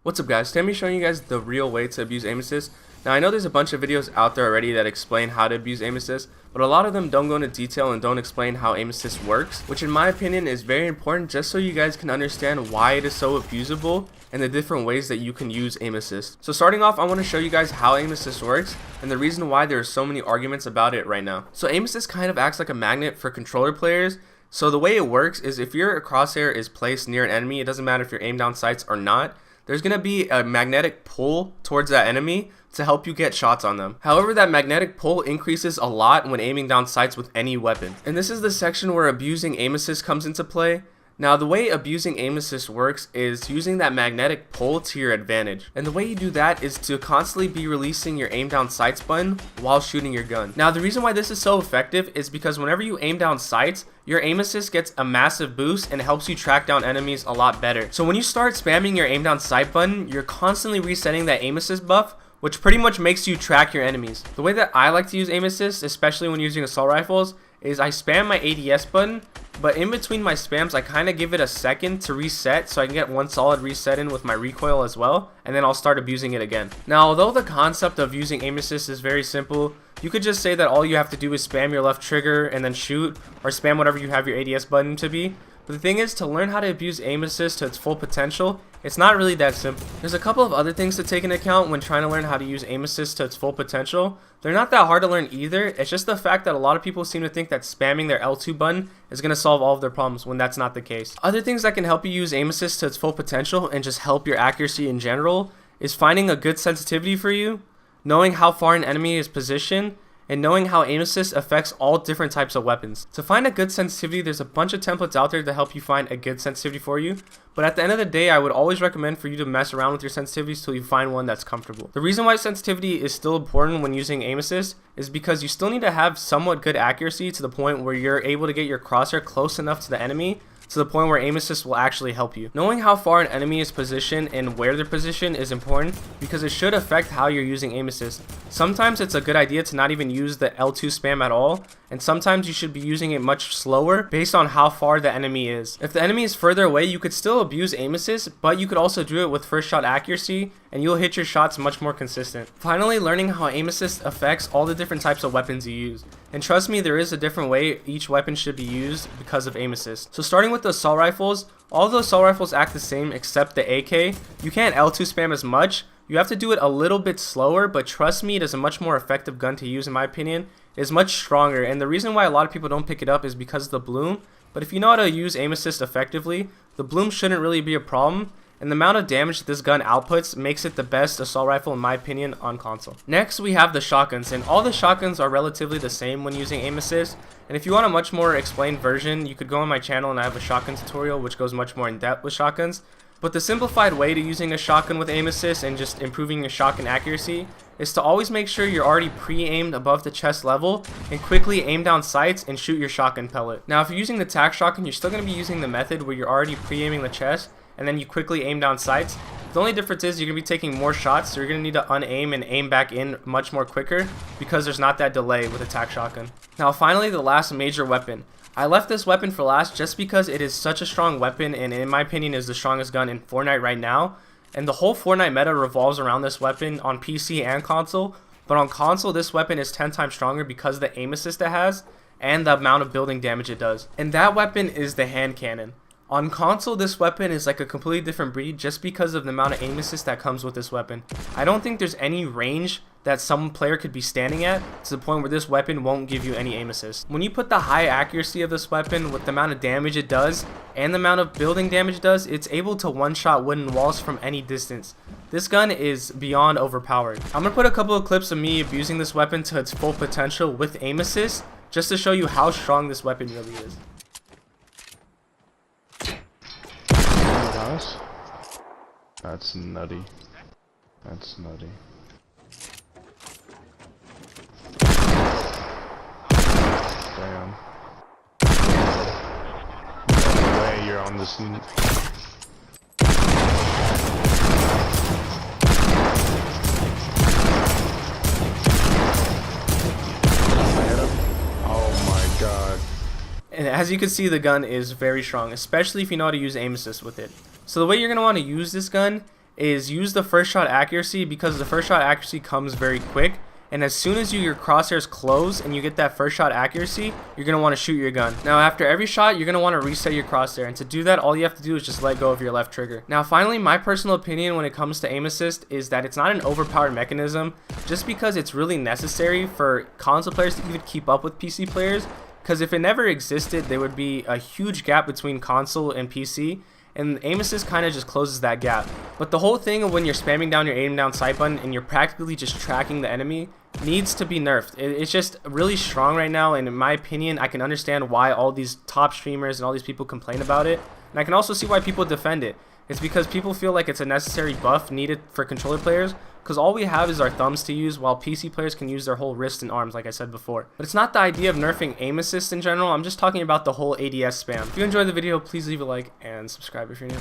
What's up guys, today I'm showing you guys the real way to abuse aim assist. Now I know there's a bunch of videos out there already that explain how to abuse aim assist, but a lot of them don't go into detail and don't explain how aim assist works, which in my opinion is very important just so you guys can understand why it is so abusable and the different ways that you can use aim assist. So starting off, I want to show you guys how aim assist works and the reason why there are so many arguments about it right now. So aim assist kind of acts like a magnet for controller players. So the way it works is if your crosshair is placed near an enemy, it doesn't matter if you're aim down sights or not, there's going to be a magnetic pull towards that enemy to help you get shots on them. However, that magnetic pull increases a lot when aiming down sights with any weapon. And this is the section where abusing aim assist comes into play. Now, the way abusing aim assist works is using that magnetic pull to your advantage. And the way you do that is to constantly be releasing your aim down sights button while shooting your gun. Now, the reason why this is so effective is because whenever you aim down sights, your aim assist gets a massive boost and helps you track down enemies a lot better. So when you start spamming your aim down sight button, you're constantly resetting that aim assist buff, which pretty much makes you track your enemies. The way that I like to use aim assist, especially when using assault rifles, is I spam my ADS button, but in between my spams I kind of give it a second to reset so I can get one solid reset in with my recoil as well, and then I'll start abusing it again. Now, although the concept of using aim assist is very simple, you could just say that all you have to do is spam your left trigger and then shoot, or spam whatever you have your ADS button to be. But the thing is, to learn how to abuse aim assist to its full potential, it's not really that simple. There's a couple of other things to take into account when trying to learn how to use aim assist to its full potential. They're not that hard to learn either. It's just the fact that a lot of people seem to think that spamming their L2 button is going to solve all of their problems when that's not the case. Other things that can help you use aim assist to its full potential and just help your accuracy in general is finding a good sensitivity for you, knowing how far an enemy is positioned, and knowing how aim assist affects all different types of weapons. To find a good sensitivity, there's a bunch of templates out there to help you find a good sensitivity for you, but at the end of the day, I would always recommend for you to mess around with your sensitivities till you find one that's comfortable. The reason why sensitivity is still important when using aim assist is because you still need to have somewhat good accuracy to the point where you're able to get your crosshair close enough to the enemy to the point where aim assist will actually help you. Knowing how far an enemy is positioned and where they're positioned is important because it should affect how you're using aim assist. Sometimes it's a good idea to not even use the L2 spam at all, and sometimes you should be using it much slower based on how far the enemy is. If the enemy is further away, you could still abuse aim assist, but you could also do it with first shot accuracy and you'll hit your shots much more consistent. Finally, learning how aim assist affects all the different types of weapons you use. And trust me, there is a different way each weapon should be used because of aim assist. So starting with the assault rifles, all the assault rifles act the same except the AK. You can't L2 spam as much. You have to do it a little bit slower, but trust me, it is a much more effective gun to use in my opinion. It is much stronger, and the reason why a lot of people don't pick it up is because of the bloom. But if you know how to use aim assist effectively, the bloom shouldn't really be a problem. And the amount of damage that this gun outputs makes it the best assault rifle in my opinion on console. Next, we have the shotguns, and all the shotguns are relatively the same when using aim assist. And if you want a much more explained version, you could go on my channel and I have a shotgun tutorial which goes much more in depth with shotguns. But the simplified way to using a shotgun with aim assist and just improving your shotgun accuracy is to always make sure you're already pre-aimed above the chest level and quickly aim down sights and shoot your shotgun pellet. Now, if you're using the tac shotgun, you're still going to be using the method where you're already pre-aiming the chest and then you quickly aim down sights. The only difference is you're going to be taking more shots, so you're going to need to unaim and aim back in much more quicker because there's not that delay with a tac shotgun. Now finally, the last major weapon. I left this weapon for last just because it is such a strong weapon and in my opinion is the strongest gun in Fortnite right now. And the whole Fortnite meta revolves around this weapon on PC and console, but on console this weapon is 10 times stronger because of the aim assist it has and the amount of building damage it does. And that weapon is the hand cannon. On console, this weapon is like a completely different breed just because of the amount of aim assist that comes with this weapon. I don't think there's any range that some player could be standing at to the point where this weapon won't give you any aim assist. When you put the high accuracy of this weapon with the amount of damage it does and the amount of building damage it does, it's able to one-shot wooden walls from any distance. This gun is beyond overpowered. I'm going to put a couple of clips of me abusing this weapon to its full potential with aim assist just to show you how strong this weapon really is. That's nutty. That's nutty. Damn. No way you're on this. Oh my god. And as you can see, the gun is very strong, especially if you know how to use aim assist with it. So the way you're going to want to use this gun is use the first shot accuracy, because the first shot accuracy comes very quick. And as soon as your crosshairs close and you get that first shot accuracy, you're going to want to shoot your gun. Now after every shot, you're going to want to reset your crosshair, and to do that, all you have to do is just let go of your left trigger. Now finally, my personal opinion when it comes to aim assist is that it's not an overpowered mechanism, just because it's really necessary for console players to even keep up with PC players, because if it never existed, there would be a huge gap between console and PC, and aim assist kind of just closes that gap. But the whole thing of when you're spamming down your aim down sight button and you're practically just tracking the enemy needs to be nerfed. It's just really strong right now, and in my opinion, I can understand why all these top streamers and all these people complain about it, and I can also see why people defend it. It's because people feel like it's a necessary buff needed for controller players, because all we have is our thumbs to use, while PC players can use their whole wrist and arms, like I said before. But it's not the idea of nerfing aim assist in general, I'm just talking about the whole ADS spam. If you enjoyed the video, please leave a like and subscribe if you're new.